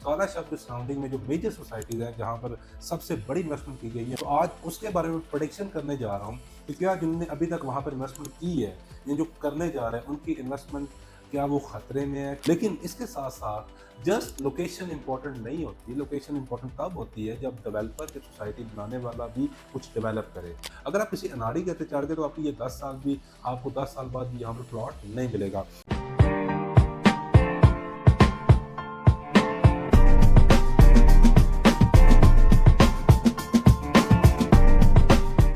काला शब्द के सराउंडिंग में जो मेजर सोसाइटीज़ हैं, जहाँ पर सबसे बड़ी इन्वेस्टमेंट की गई है, तो आज उसके बारे में प्रेडिक्शन करने जा रहा हूँ कि क्या जिन्होंने अभी तक वहाँ पर इन्वेस्टमेंट की है, ये जो करने जा रहे हैं, उनकी इन्वेस्टमेंट क्या वो खतरे में है। लेकिन इसके साथ-साथ जस्ट लोकेशन इम्पोर्टेंट नहीं होती, लोकेशन इम्पोर्टेंट तब होती है जब डेवलपर, जब सोसाइटी बनाने वाला भी कुछ डेवलप करे। अगर आप किसी अनाड़ी के अत्याचार के तो आपकी ये 10 साल भी आपको 10 साल बाद भी यहाँ पर प्लॉट नहीं मिलेगा।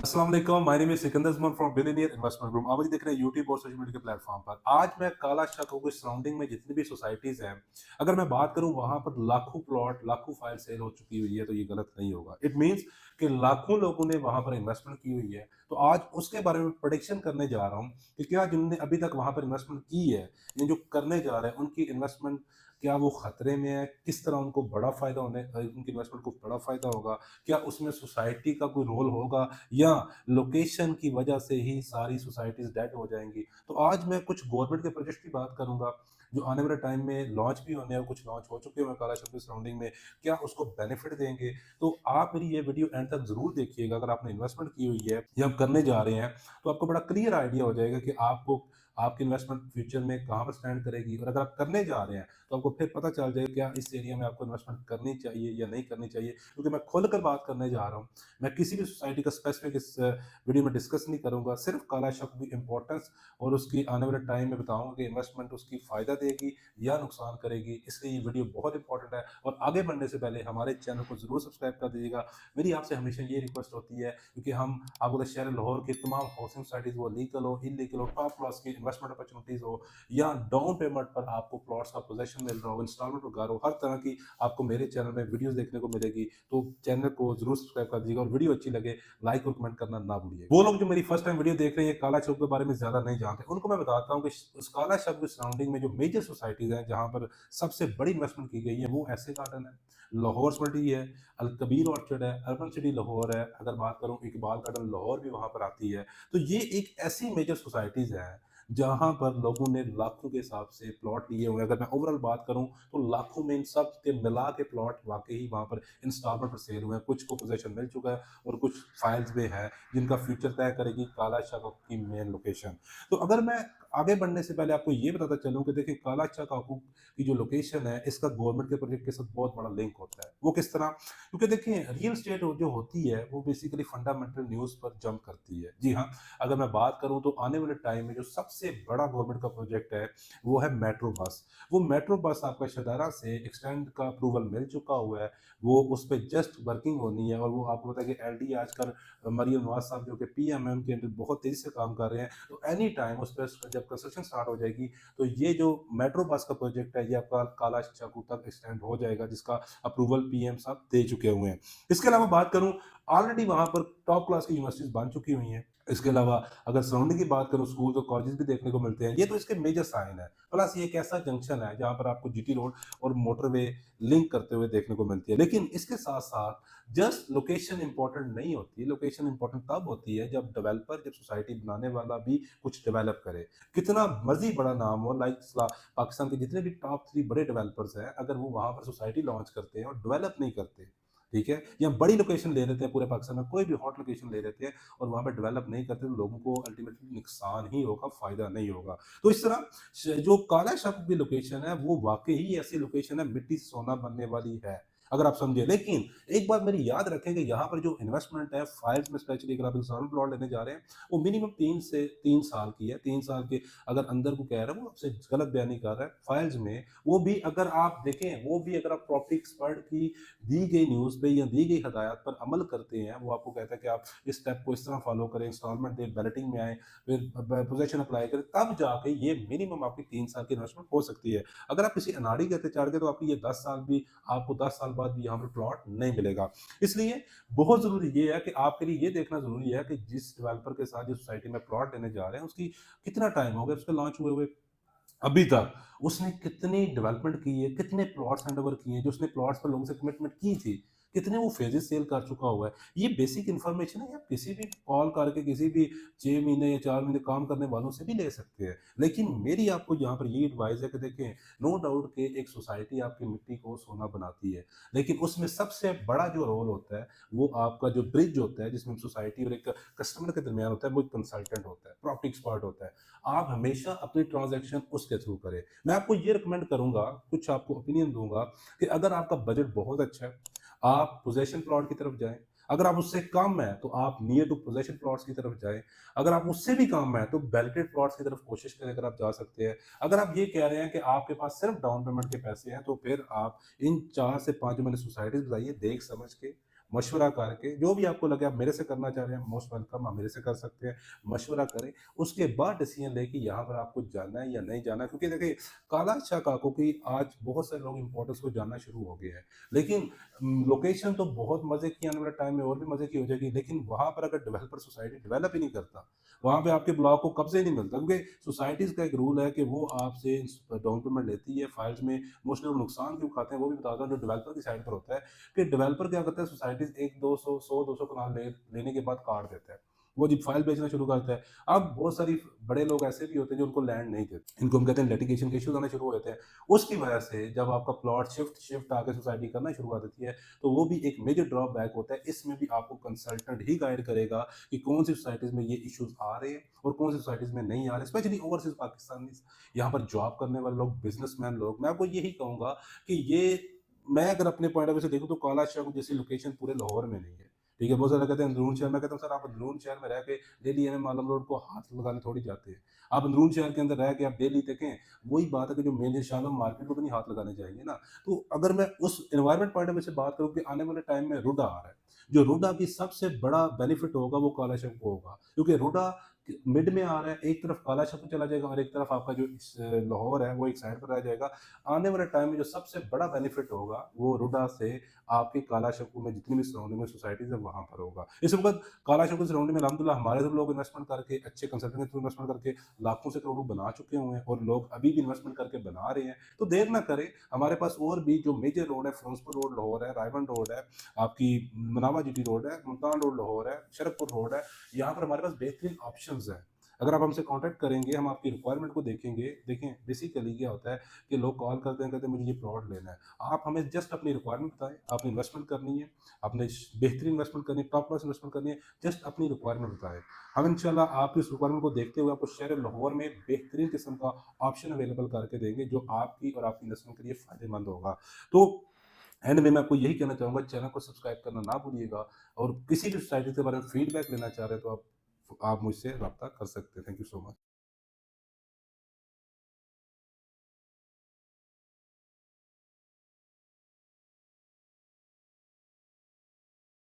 अस्सलाम वालेकुम, my name is Sikandar Usman from billionaire investment group. आप मुझे देख रहे हैं यूट्यूब और सोशल मीडिया के प्लेटफॉर्म पर। आज मैं काला शक के सराउंडिंग में जितनी भी सोसाइटीज़ हैं, अगर मैं बात करूँ वहाँ पर लाखों प्लॉट, लाखों फाइल सेल हो चुकी हुई है, तो ये गलत नहीं होगा। इट मीन्स कि लाखों लोगों ने वहाँ पर इन्वेस्टमेंट की हुई है। तो आज उसके बारे में प्रेडिक्शन करने जा रहा हूँ कि क्या जिन्होंने अभी तक वहाँ पर इन्वेस्टमेंट की है, ये जो करने जा रहे हैं, उनकी इन्वेस्टमेंट क्या वो खतरे में है? किस तरह उनको बड़ा फ़ायदा उनकी इन्वेस्टमेंट को बड़ा फ़ायदा होगा? क्या उसमें सोसाइटी का कोई रोल होगा या लोकेशन की वजह से ही सारी सोसाइटीज़ डेड हो जाएँगी। तो आज मैं कुछ गवर्नमेंट के प्रोजेक्ट की बात करूँगा, जो आने वाले टाइम में लॉन्च भी होने हैं, कुछ लॉन्च हो चुके हैं काला शक्कर सराउंडिंग में, क्या उसको बेनिफिट देंगे? तो आप मेरी ये वीडियो एंड तक ज़रूर देखिएगा। अगर आपने इन्वेस्टमेंट की हुई है या आप करने जा रहे हैं, तो आपको बड़ा क्लियर आइडिया हो जाएगा कि आपको आपकी इन्वेस्टमेंट फ्यूचर में कहाँ पर स्टैंड करेगी, और अगर आप करने जा रहे हैं, तो आपको फिर पता चल जाएगा क्या इस एरिया में आपको इन्वेस्टमेंट करनी चाहिए या नहीं करनी चाहिए। क्योंकि मैं खुलकर बात करने जा रहा हूँ। मैं किसी भी सोसाइटी का स्पेसिफिक इस वीडियो में डिस्कस नहीं करूँगा, सिर्फ काला शब्द की इम्पोर्टेंस और उसकी आने वाले टाइम में बताऊँगा कि इन्वेस्टमेंट उसकी फ़ायदा देगी या नुकसान करेगी। इसलिए ये वीडियो बहुत इंपॉर्टेंट है, और आगे बढ़ने से पहले हमारे चैनल को ज़रूर सब्सक्राइब कर दीजिएगा। मेरी आपसे हमेशा ये रिक्वेस्ट होती है, क्योंकि हम आपको तो शहर लाहौर की तमाम हाउसिंग सोसाइटीज़, वो लीगल हो, इलीगल हो, टॉप क्लास की इन्वेस्टमेंट अपॉर्चुनिटीज़ हो, या डाउन पेमेंट पर आपको प्लॉट्स का पोजेसन मिल रहा हो, इंस्टॉलमेंट पर घर हो, हर तरह की आपको मेरे चैनल में वीडियोज़ देखने को मिलेगी। तो चैनल को ज़रूर सब्सक्राइब कर दीजिएगा, और वीडियो अच्छी लगे लाइक और कमेंट करना ना भूलिए। वो लोग जो मेरी फर्स्ट टाइम वीडियो देख रहे हैं, काला शब्द के बारे में ज्यादा नहीं जानते, उनको मैं बताता हूँ कि उस काला शब्द के सराउंडिंग में जो मेजर सोसाइटीज हैं, जहाँ पर सबसे बड़ी इन्वेस्टमेंट की गई है, वो ऐसे गार्डन है, लाहौर सिटी है, अल कबीर ऑर्चर्ड है, अर्बन सिटी लाहौर है। अगर बात करूँ इकबाल गार्डन लाहौर भी वहाँ पर आती है। तो ये एक ऐसी मेजर सोसाइटीज है जहाँ पर लोगों ने लाखों के हिसाब से प्लॉट लिए हुए हैं। अगर मैं ओवरऑल बात करूँ, तो लाखों में इन सब के मिला के प्लॉट वाकई वहाँ पर इंस्टॉलमेंट पर सेल हुए हैं। कुछ को पोजेसन मिल चुका है, और कुछ फाइल्स में है जिनका फ्यूचर तय करेगी काला शाह की मेन लोकेशन। तो अगर मैं आगे बढ़ने से पहले आपको ये बताता चलूं कि देखिए, काला शाह की जो लोकेशन है, इसका गवर्नमेंट के प्रोजेक्ट के साथ बहुत बड़ा लिंक होता है। वो किस तरह? क्योंकि देखिए, रियल एस्टेट जो होती है, वो बेसिकली फंडामेंटल न्यूज पर जंप करती है। जी हाँ, अगर मैं बात करूं तो आने वाले टाइम में जो सबसे बड़ा गवर्नमेंट का प्रोजेक्ट है, वो है मेट्रो बस। वो मेट्रो बस आपका शदारा से एक्सटेंड का अप्रूवल मिल चुका हुआ है। वो उस पे जस्ट वर्किंग होनी है, और वो आपको पता है कि एलडी आजकल मरियम नवाज साहब जो कि पीएम है, उनके अंदर बहुत तेजी से काम कर रहे हैं। तो एनी टाइम उस पर जब कंस्ट्रक्शन स्टार्ट हो जाएगी, तो ये जो मेट्रो बस का प्रोजेक्ट है, ये आपका काला चाकू तक एक्सटेंड हो जाएगा, जिसका अप्रूवल पीएम साहब दे चुके हुए हैं। इसके अलावा बात करूं, ऑलरेडी वहां पर टॉप क्लास की यूनिवर्सिटीज बन चुकी हुई हैं। इसके अलावा अगर सराउंडिंग की बात करूं, स्कूल और कॉलेजेस भी देखने को मिलते हैं। ये तो इसके मेजर साइन है। प्लस ये एक ऐसा जंक्शन है जहां पर आपको जीटी रोड और मोटरवे लिंक करते हुए देखने को मिलती है। लेकिन इसके साथ साथ जस्ट लोकेशन इंपॉर्टेंट नहीं होती, लोकेशन इंपॉर्टेंट तब होती है जब डेवलपर, जब सोसाइटी बनाने वाला भी कुछ डेवलप करे। कितना मर्जी बड़ा नाम हो, लाइक पाकिस्तान के जितने भी टॉप 3 बड़े डेवलपर्स हैं, अगर वो वहां पर सोसाइटी लॉन्च करते हैं और डेवलप नहीं करते, ठीक है, या बड़ी लोकेशन ले लेते हैं, पूरे पाकिस्तान में कोई भी हॉट लोकेशन ले लेते हैं और वहां पर डेवलप नहीं करते, तो लोगों को अल्टीमेटली नुकसान ही होगा, फायदा नहीं होगा। तो इस तरह जो काला शब्द की लोकेशन है, वो वाकई ही ऐसी लोकेशन है, मिट्टी से सोना बनने वाली है, अगर आप समझे। लेकिन एक बात मेरी याद रखें कि यहाँ पर जो इन्वेस्टमेंट है फाइल्स में, स्पेशली अगर आप इंस्टॉलमेंट प्लॉट लेने जा रहे हैं, वो मिनिमम 3 साल की है। 3 साल के अगर अंदर को कह रहा है, वो आपसे गलत बयान नहीं कर रहा है। फाइल्स में वो भी अगर आप देखें, वो भी अगर आप प्रॉपर्टी एक्सपर्ट की दी गई न्यूज़ पे या दी गई हदायत पर अमल करते हैं, वो आपको कहता है कि आप इस स्टेप को इस तरह फॉलो करें, इंस्टॉलमेंट दें, बैलेटिंग में आए, फिर पोजेशन अप्लाई करें, तब जाके ये मिनिमम आपकी 3 साल की इन्वेस्टमेंट हो सकती है। अगर आप किसी अनाड़ी के अत्याचार के तो आपकी ये 10 साल भी, आपको 10 साल बाद भी यहाँ पर प्लॉट नहीं मिलेगा। इसलिए बहुत जरूरी ये है कि आपके लिए ये देखना जरूरी है कि जिस डेवलपर के साथ जिस सोसाइटी में प्लॉट लेने जा रहे हैं, उसकी कितना टाइम हो गया उसके लॉन्च हुए हुए अभी तक, उसने कितनी डेवलपमेंट की है, कितने प्लॉट्स हैंड ओवर किए हैं, जो उसने प्लॉट्स पर लोगों से कमिटमेंट की थी, कितने वो फेजेस सेल कर चुका हुआ है। ये बेसिक इन्फॉर्मेशन है, आप किसी भी कॉल करके किसी भी 6 महीने या 4 महीने काम करने वालों से भी ले सकते हैं। लेकिन मेरी आपको यहाँ पर ये एडवाइस है कि देखें, नो डाउट कि एक सोसाइटी आपकी मिट्टी को सोना बनाती है, लेकिन उसमें सबसे बड़ा जो रोल होता है, वो आपका जो ब्रिज होता है, जिसमें सोसाइटी और एक कस्टमर के दरमियान होता है, वो एक कंसल्टेंट होता है, प्रॉपर्टी एक्सपर्ट होता है। आप हमेशा अपनी ट्रांज़ैक्शन उसके थ्रू करें। मैं आपको ये रिकमेंड करूँगा, कुछ आपको ओपिनियन दूँगा कि अगर आपका बजट बहुत अच्छा है, आप पोज़ेशन प्लॉट की तरफ जाएँ। अगर आप उससे कम है, तो आप नियर टू पोज़ेशन प्लॉट्स की तरफ जाएँ। अगर आप उससे भी कम है, तो वैलिडेट प्लॉट्स की तरफ कोशिश करें, अगर आप जा सकते हैं। अगर आप ये कह रहे हैं कि आपके पास सिर्फ़ डाउन पेमेंट के पैसे हैं, तो फिर आप इन 4 से 5 जो मैंने सोसाइटीज़ बताई है, देख समझ के, मशवरा करके, जो भी आपको लगे आप मेरे से करना चाह रहे हैं, मोस्ट वेलकम, आप मेरे से कर सकते हैं। मशवरा करें, उसके बाद डिसीजन लें कि यहाँ पर आपको जाना है या नहीं जाना है। क्योंकि देखिए, काला काकों की आज बहुत सारे लोग इम्पोर्टेंस को जानना शुरू हो गए हैं। लेकिन लोकेशन तो बहुत मज़े की, आने वाले टाइम में और भी मज़े की हो जाएगी, लेकिन वहाँ पर अगर डेवलपर सोसाइटी डेवलप ही नहीं करता, वहाँ पे आपके ब्लॉक को कब्ज़ा ही नहीं मिलता, क्योंकि सोसाइटीज़ का एक रूल है कि वो आपसे डाउन पेमेंट लेती है, फाइल्स में मोस्टली लोग नुकसान क्यों खाते हैं, वो भी बताता हूँ, जो डेवलपर की साइड पर होता है, कि डेवलपर क्या करता है, सोसाइटीज़ 1 200 100-200 कनाल लेने के बाद काट देता है। वो जब फाइल बेचना शुरू करता है, अब बहुत सारी बड़े लोग ऐसे भी होते हैं जो उनको लैंड नहीं देते। इनको हम कहते हैं लिटिगेशन के इश्यूज़ आने शुरू हो जाते हैं। उसकी वजह से जब आपका प्लॉट शिफ्ट शिफ्ट आके सोसाइटी करना शुरू कर देती है, तो वो भी एक मेजर ड्रॉबैक होता है। इसमें भी आपको कंसल्टेंट ही गाइड करेगा कि कौन-सी सोसाइटीज़ में ये इश्यूज़ आ रहे हैं और कौन-सी सोसाइटीज़ में नहीं आ रहे। स्पेशली ओवरसीज़ पाकिस्तानीज़, यहाँ पर जॉब करने वाले लोग, बिज़नेसमैन लोग, मैं आपको यही कहूँगा कि ये, मैं अगर अपने पॉइंट ऑफ व्यू से देखूँ तो काला चौक जैसी लोकेशन पूरे लाहौर में नहीं है। ठीक है, बहुत सारे कहते हैं अंदरून शहर, मैं कहता हूँ सर, आप अंदरून शहर में रह के डेली एमएम आलम रोड को हाथ लगाने थोड़ी जाते हैं। आप अंदरून शहर के अंदर रह के आप डेली देखें, वही बात है कि जो मेन शालम मार्केट को तो नहीं हाथ लगाने जाएँगे ना। तो अगर मैं उस एनवायरनमेंट पॉइंट ऑफ व्यू से बात करूँ कि आने वाले टाइम में रुडा आ रहा है। जो रुडा की सबसे बड़ा बेनिफिट होगा वो काला शक को होगा। क्योंकि रुडा मिड में आ रहा है, एक तरफ काला शक चला जाएगा और एक तरफ आपका जो लाहौर है वो एक साइड पर रह जाएगा। आने वाले टाइम में जो सबसे बड़ा बेनिफिट होगा वो रुडा से आपके काला शक्कू में जितनी भी सराउंडिंग में सोसाइटीज़ है वहाँ पर होगा। इस वक़्त काला शक्कू सराउंडिंग में अल्हम्दुलिल्लाह हमारे तो लोग इन्वेस्टमेंट करके, अच्छे कंसल्टेंट के थ्रू इन्वेस्टमेंट करके लाखों से करोड़ों बना चुके हुए हैं और लोग अभी भी इन्वेस्टमेंट करके बना रहे हैं। तो देर ना करें, हमारे पास और भी जो मेजर रोड है, फिरोजपुर रोड लाहौर है, रायबंद रोड है, आपकी मनावा जीटी रोड है, मुल्तान रोड लाहौर है, शरकपुर रोड है, यहाँ पर हमारे पास बेहतरीन ऑप्शंस हैं। अगर आप हमसे कॉन्टैक्ट करेंगे, हम आपकी रिक्वायरमेंट को देखेंगे। देखें, बेसिकली क्या होता है कि लोग कॉल करते हैं, कहते हैं मुझे ये प्लॉट लेना है। आप हमें जस्ट अपनी रिक्वायरमेंट बताएँ, आपने इन्वेस्टमेंट करनी है, आपने श बेहतरीन इन्वेस्टमेंट करनी है, टॉप क्लास इन्वेस्टमेंट करनी है, जस्ट अपनी रिक्वायरमेंट बताएँ। हम इंशाल्लाह आपकी उस रिक्वायरमेंट को देखते हुए आपको शहर लाहौर में बेहतरीन किस्म का ऑप्शन अवेलेबल करके देंगे, जो आपकी और आपकी इन्वेस्टमेंट के लिए फ़ायदेमंद होगा। तो एंड में मैं आपको यही कहना चाहूँगा, चैनल को सब्सक्राइब करना ना भूलिएगा, और किसी भी सोसाइटी के बारे में फीडबैक लेना चाह रहे हैं, तो आप मुझसे राब्ता कर सकते हैं। Thank you so much.